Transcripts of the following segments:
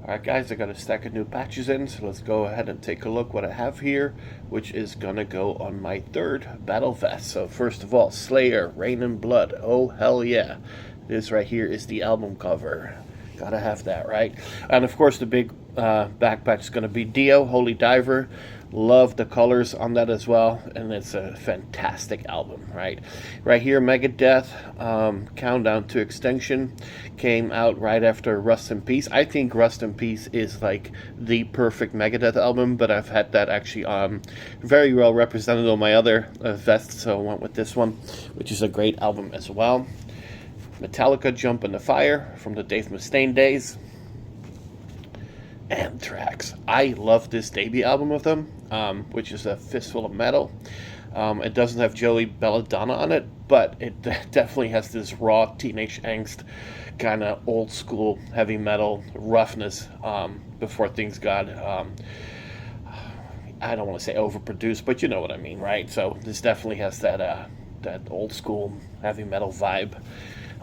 Alright guys, I got a stack of new patches in, so let's go ahead and take a look what I have here, which is gonna go on my third battle vest. So first of all, Slayer, Rain and Blood. Oh hell yeah. This right here is the album cover. Gotta have that, right? And of course the big back patch is gonna be Dio, Holy Diver. Love the colors on that as well, and it's a fantastic album, right? Right here, Megadeth, Countdown to Extinction, came out right after Rust in Peace. I think Rust in Peace is like the perfect Megadeth album, but I've had that actually very well represented on my other vests, so I went with this one, which is a great album as well. Metallica, Jump in the Fire, from the Dave Mustaine days. Anthrax. I love this debut album of them, which is a fistful of metal. It doesn't have Joey Belladonna on it, but it definitely has this raw teenage angst, kind of old school heavy metal roughness before things got, I don't want to say overproduced, but you know what I mean, right? So this definitely has that old school heavy metal vibe.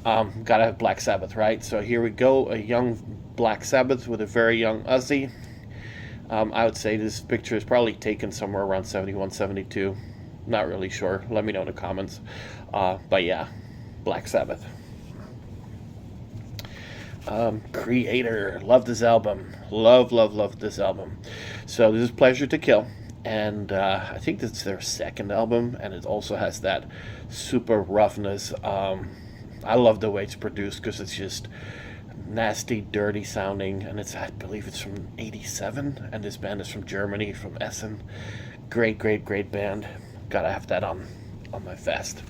Gotta have Black Sabbath, right? So here we go, a young Black Sabbath with a very young Ozzy. I would say this picture is probably taken somewhere around 71, 72. Not really sure. Let me know in the comments. But yeah, Black Sabbath. Creator. Love this album. Love this album. So this is Pleasure to Kill. And I think this is their second album. And it also has that super roughness. I love the way it's produced because it's just nasty, dirty sounding, and I believe it's from '87, and this band is from Germany, from Essen. Great band. Gotta have that on my vest.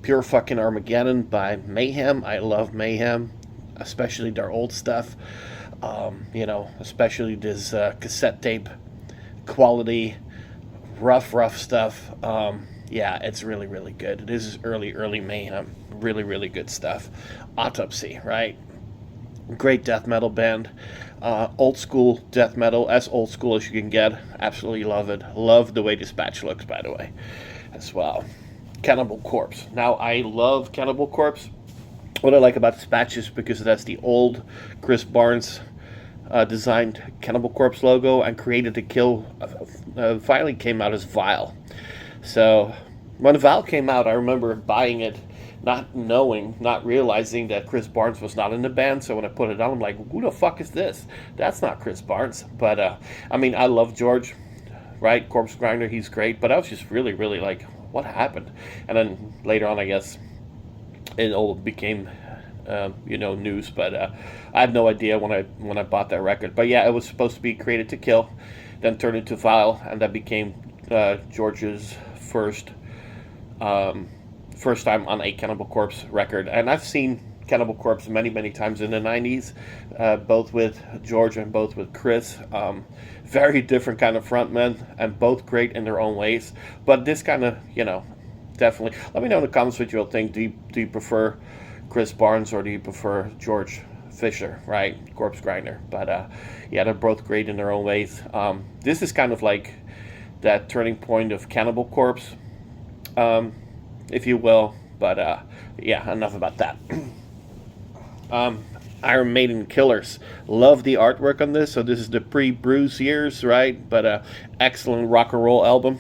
Pure Fucking Armageddon by Mayhem. I love Mayhem, especially their old stuff. Especially this cassette tape quality, rough stuff. Yeah, it's really good. This is early Mayhem. Really good stuff. Autopsy, right? Great death metal band. Old school death metal, as old school as you can get. Absolutely love it. Love the way this patch looks, by the way, as well. Cannibal Corpse. Now, I love Cannibal Corpse. What I like about this patch is because that's the old Chris Barnes designed Cannibal Corpse logo, and Created to Kill finally came out as Vile. So when Vile came out, I remember buying it, not realizing that Chris Barnes was not in the band. So when I put it on, I'm like, who the fuck is this? That's not Chris Barnes. But I love George, right? Corpse Grinder, he's great. But I was just really like, what happened? And then later on, I guess it all became news. But I had no idea when I bought that record. But yeah, it was supposed to be Created to Kill, then turned into Vile, and that became George's first time on a Cannibal Corpse record. And I've seen Cannibal Corpse many times in the 90s, both with George and both with Chris. Very different kind of frontmen, and both great in their own ways. But this kind of, definitely. Let me know in the comments what you all think. Do you prefer Chris Barnes, or do you prefer George Fisher, right? Corpse Grinder. But yeah, they're both great in their own ways. This is kind of like that turning point of Cannibal Corpse, if you will. But yeah, enough about that. Iron Maiden Killers. Love the artwork on this. So this is the pre-Bruce years, right? But excellent rock and roll album.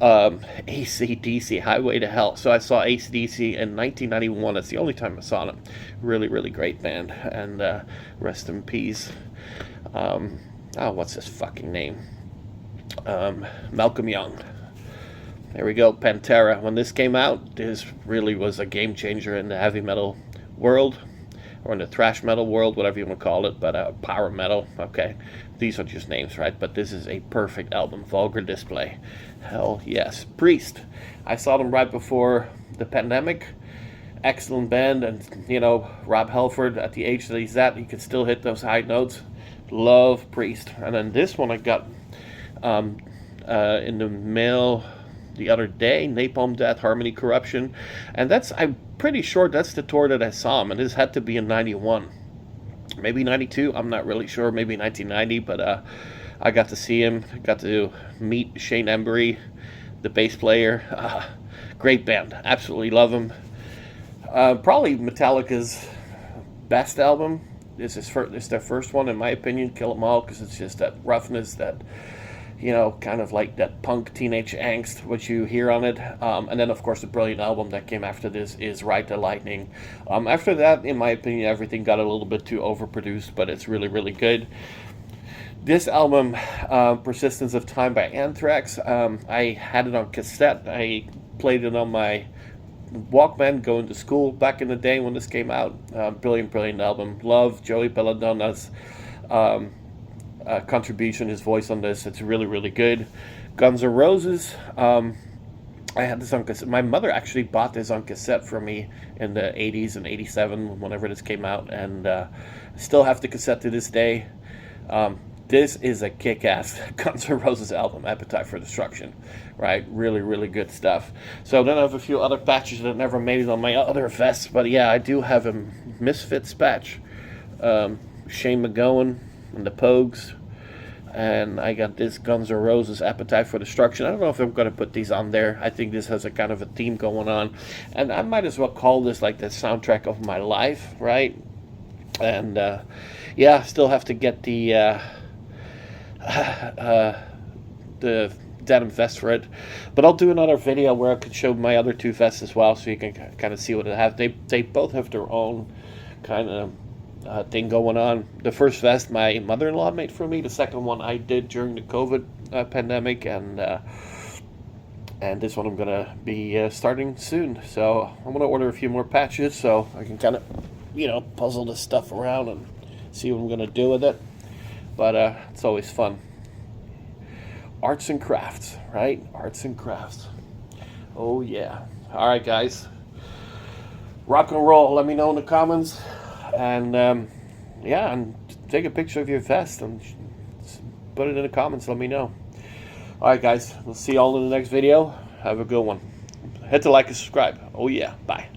AC/DC, Highway to Hell. So I saw AC/DC in 1991. That's the only time I saw them. Really great band. And rest in peace. What's his fucking name? Malcolm Young. There we go, Pantera. When this came out, this really was a game changer in the heavy metal world, or in the thrash metal world, whatever you want to call it, but power metal, okay. These are just names, right? But this is a perfect album. Vulgar Display. Hell yes. Priest. I saw them right before the pandemic. Excellent band, and, Rob Halford, at the age that he's at, he could still hit those high notes. Love Priest. And then this one I got in the mail the other day, Napalm Death, Harmony Corruption, and I'm pretty sure that's the tour that I saw him, and this had to be in 91, maybe 92, I'm not really sure, maybe 1990, but I got to see him, got to meet Shane Embury, the bass player. Great band, absolutely love him. Probably Metallica's best album, It's their first one, in my opinion. Kill 'Em All, because it's just that roughness, that, you know, kind of like that punk teenage angst which you hear on it. And then of course the brilliant album that came after this is Ride the Lightning. After that, in my opinion, everything got a little bit too overproduced, but it's really, really good. This album, Persistence of Time by Anthrax, I had it on cassette. I played it on my Walkman going to school back in the day when this came out. Brilliant, brilliant album. Love Joey Belladonna's contribution, his voice on this. It's really, really good. Guns N' Roses. I had this on cassette. My mother actually bought this on cassette for me in the 80s and 87, whenever this came out, and I still have the cassette to this day. This is a kick-ass Guns N' Roses album, Appetite for Destruction, right? Really, really good stuff. So then I have a few other patches that never made it on my other vests, but yeah, I do have a Misfits patch. Shane McGowan and the Pogues, and I got this Guns N' Roses Appetite for Destruction. I don't know if I'm going to put these on there. I think this has a kind of a theme going on, and I might as well call this like the soundtrack of my life, right? And yeah, still have to get the denim vest for it, but I'll do another video where I could show my other two vests as well, so you can kind of see what it has. They both have their own kind of thing going on. The first vest my mother-in-law made for me. The second one I did during the COVID pandemic, and this one I'm gonna be starting soon. So I'm gonna order a few more patches so I can kind of, you know, puzzle this stuff around and see what I'm gonna do with it. But it's always fun. Arts and crafts, right? Arts and crafts. Oh yeah. All right, guys. Rock and roll. Let me know in the comments. And yeah, and take a picture of your vest and put it in the comments. Let me know. All right, guys. We'll see you all in the next video. Have a good one. Hit the like and subscribe. Oh yeah. Bye.